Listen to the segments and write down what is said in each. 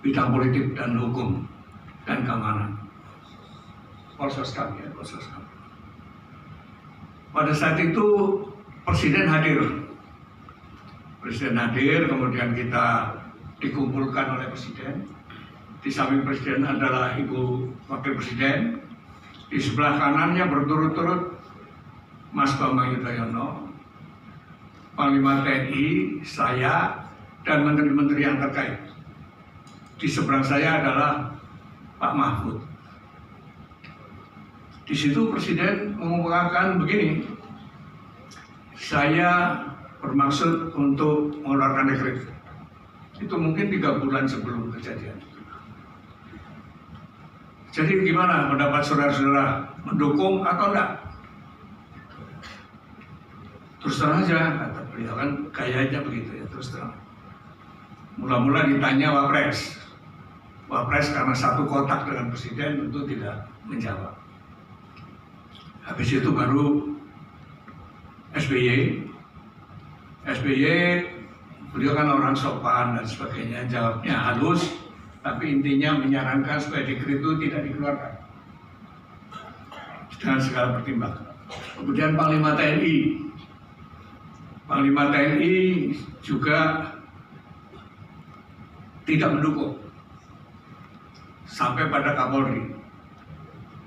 bidang politik dan hukum dan keamanan. Polsoskam ya, Polsoskam. Pada saat itu Presiden hadir. Presiden hadir, kemudian kita dikumpulkan oleh Presiden. Di samping Presiden adalah Ibu Wakil Presiden. Di sebelah kanannya berturut-turut Mas Bambang Yudhoyono, Panglima TNI, saya, dan menteri-menteri yang terkait. Di seberang saya adalah Pak Mahfud. Di situ Presiden mengungkapkan begini, saya bermaksud untuk mengeluarkan dekret. Itu mungkin 3 bulan sebelum kejadian. Jadi gimana pendapat saudara-saudara, mendukung atau enggak? Terus terang aja, kata beliau, kan kayaknya begitu ya, terus terang. Mula-mula ditanya Wapres. Wapres karena satu kotak dengan Presiden tentu tidak menjawab. Habis itu baru SBY. SBY, beliau kan orang sopan dan sebagainya, jawabnya halus, tapi intinya menyarankan supaya dekret itu tidak dikeluarkan dengan segala pertimbangan. Kemudian Panglima TNI. Panglima TNI juga tidak mendukung sampai pada Kapolri.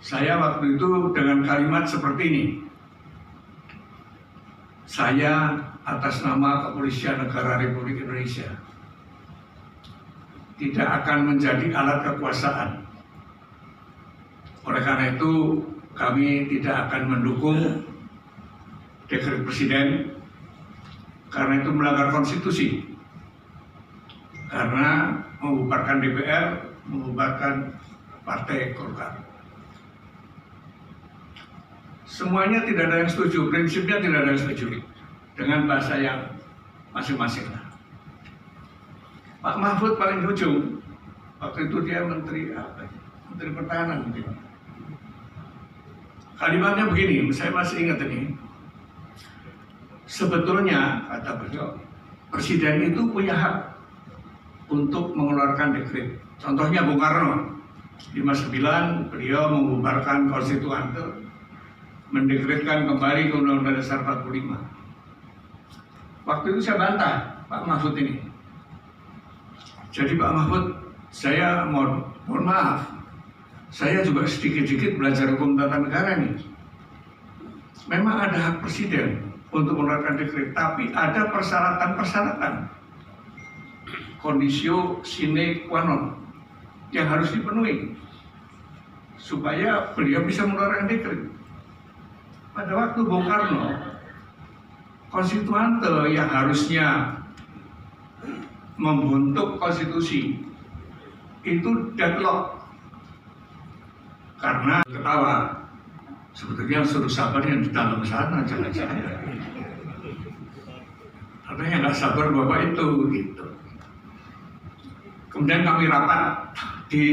Saya waktu itu dengan kalimat seperti ini, saya atas nama Kepolisian Negara Republik Indonesia tidak akan menjadi alat kekuasaan. Oleh karena itu kami tidak akan mendukung dekret Presiden karena itu melanggar konstitusi, karena membubarkan DPR, membubarkan Partai Golkar. Semuanya tidak ada yang setuju, prinsipnya tidak ada yang setuju dengan bahasa yang masing-masing. Pak Mahfud paling ujung, waktu itu dia Menteri Pertahanan mungkin. Kalimatnya begini, saya masih ingat ini. Sebetulnya, kata beliau, Presiden itu punya hak untuk mengeluarkan dekret. Contohnya Bung Karno, 59 beliau membubarkan konstituante, mendekretkan kembali ke Undang-Undang Dasar 45. Waktu itu saya bantah Pak Mahfud ini. Jadi Pak Mahfud, saya mohon maaf, saya juga sedikit-sedikit belajar hukum tata negara nih. Memang ada hak Presiden untuk mengeluarkan dekret, tapi ada persyaratan-persyaratan, kondisio sine qua non yang harus dipenuhi supaya beliau bisa mengeluarkan dekret. Pada waktu Bung Karno, konstituante yang harusnya membentuk konstitusi itu deadlock karena ketawa. Sebetulnya suruh sabar yang di dalam sana, jangan saya. Katanya nggak sabar bapak itu, gitu. Kemudian kami rapat di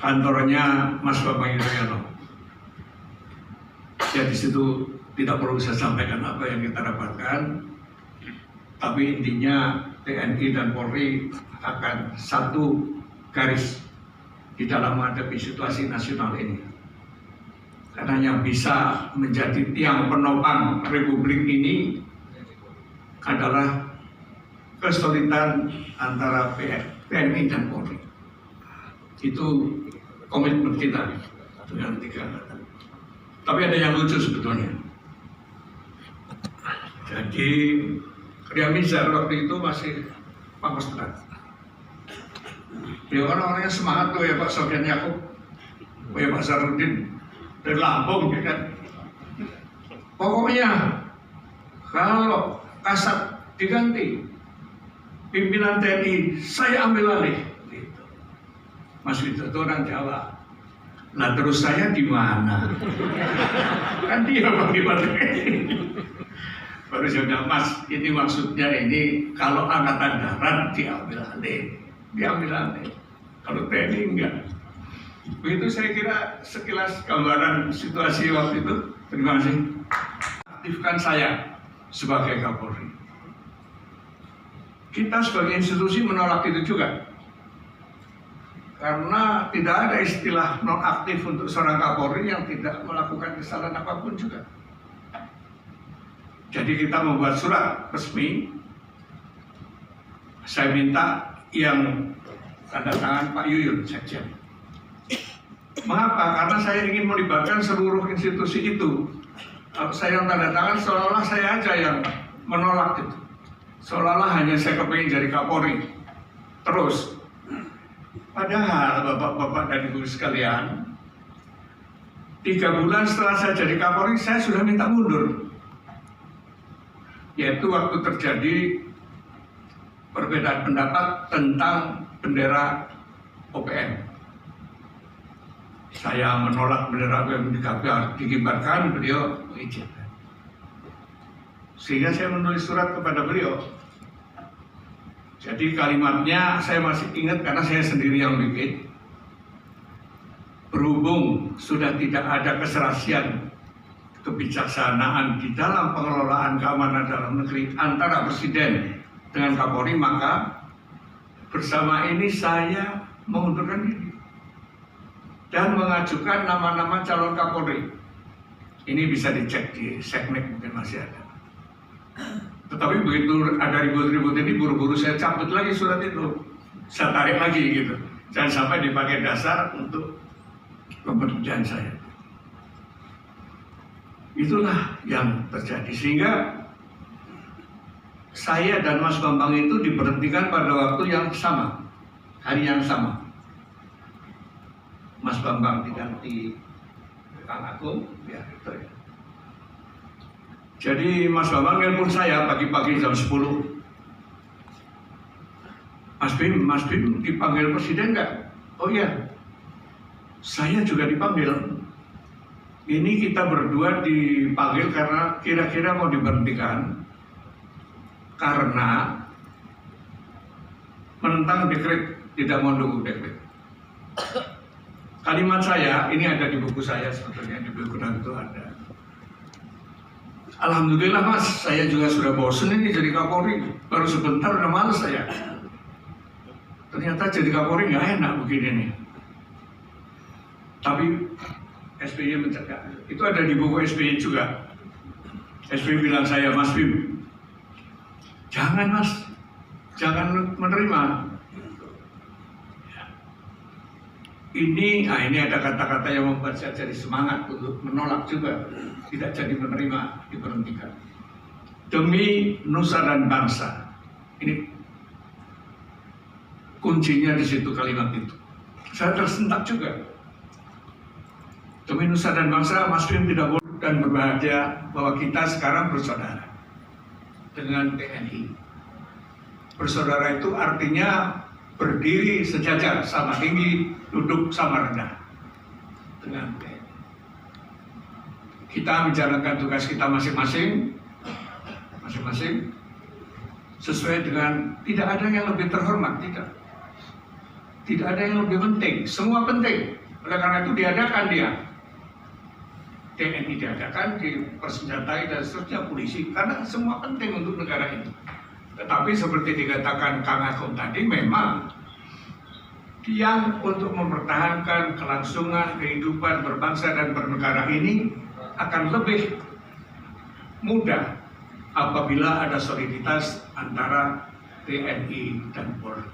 kantornya Mas Bambang Yudhoyono. Ya di situ tidak perlu saya sampaikan apa yang kita dapatkan, tapi intinya TNI dan Polri akan satu garis di dalam menghadapi situasi nasional ini. Karena yang bisa menjadi tiang penopang Republik ini adalah kesulitan antara TNI dan Polri. Itu komitmen kita dengan 3 angkatan. Tapi ada yang lucu sebetulnya. Jadi Ria Mizar waktu itu masih Pangkostrat. Dia orang-orangnya semangat tuh ya Pak Sofyan Yakub, ya Pak Sarudin dari Lampung ya kan. Pokoknya kalau Kasat diganti pimpinan TNI, saya ambil alih. Gitu. Mas Widodo itu orang Jawa. Nah terus saya di mana? Kan dia bagaimana? Baru saya bilang, Mas, ini maksudnya ini kalau angkatan darat diambil alih. Kalau TNI enggak. Begitu saya kira sekilas gambaran situasi waktu itu. Terima kasih. Aktifkan saya sebagai Kapolri. kita sebagai institusi menolak itu juga. Karena tidak ada istilah nonaktif untuk seorang Kapolri yang tidak melakukan kesalahan apapun juga. Jadi kita membuat surat resmi. Saya minta yang tanda tangan Pak Yuyun Sekjen. Mengapa? Karena saya ingin melibatkan seluruh institusi itu. Kalau saya yang tanda tangan, seolah-olah saya aja yang menolak itu. Seolah-olah hanya saya kepingin jadi Kapolri. Terus, padahal Bapak-Bapak dan Ibu sekalian, 3 bulan setelah saya jadi Kapolri, saya sudah minta mundur. Yaitu waktu terjadi perbedaan pendapat tentang bendera OPM. Saya menolak bendera OPM dikibarkan, beliau mengizinkan. Sehingga saya menulis surat kepada beliau. Jadi kalimatnya saya masih ingat karena saya sendiri yang bikin. Berhubung sudah tidak ada keserasian kebijaksanaan di dalam pengelolaan keamanan dalam negeri antara Presiden dengan Kapolri, maka bersama ini saya mengundurkan diri dan mengajukan nama-nama calon Kapolri. Ini bisa dicek di Seknek, mungkin masih ada. Tetapi begitu ada ribut-ribut ini, buru-buru saya cabut lagi surat itu, saya tarik lagi gitu. Jangan sampai dipakai dasar untuk pemberhentian saya. Itulah yang terjadi, sehingga saya dan Mas Bambang itu diberhentikan pada waktu yang sama, hari yang sama. Mas Bambang diganti Kang Agung, ya itu ya. Jadi Mas Bambang nelpon saya pagi-pagi jam 10. Mas Bim dipanggil Presiden nggak? Oh iya, saya juga dipanggil. Ini kita berdua dipanggil karena kira-kira mau diberhentikan karena menentang dekret, tidak mau mendukung dekret. Kalimat saya, ini ada di buku saya sebetulnya, di buku itu ada. Alhamdulillah Mas, saya juga sudah bosan ini jadi Kapolri. Baru sebentar udah males saya. Ternyata jadi Kapolri nggak enak begini nih. Tapi SBY mencegah. Itu ada di buku SBY juga. SBY bilang saya, Mas Bim, jangan Mas, jangan menerima. Ini ada kata-kata yang membuat saya jadi semangat untuk menolak juga, tidak jadi menerima, diberhentikan. Demi nusa dan bangsa. Ini kuncinya di situ kalimat itu. Saya tersentak juga. Demi nusa dan bangsa, Mas Bim tidak boleh dan berbahagia bahwa kita sekarang bersaudara dengan TNI. Bersaudara itu artinya berdiri sejajar, sama tinggi, duduk sama rendah dengan TNI. Kita menjalankan tugas kita masing-masing sesuai dengan, tidak ada yang lebih terhormat, tidak ada yang lebih penting, semua penting. Oleh karena itu diadakan dia. TNI diadakan, dipersenjatai dan seterusnya, polisi, karena semua penting untuk negara ini. Tetapi seperti dikatakan Kang Agung tadi, memang yang untuk mempertahankan kelangsungan kehidupan berbangsa dan bernegara ini akan lebih mudah apabila ada soliditas antara TNI dan Polri.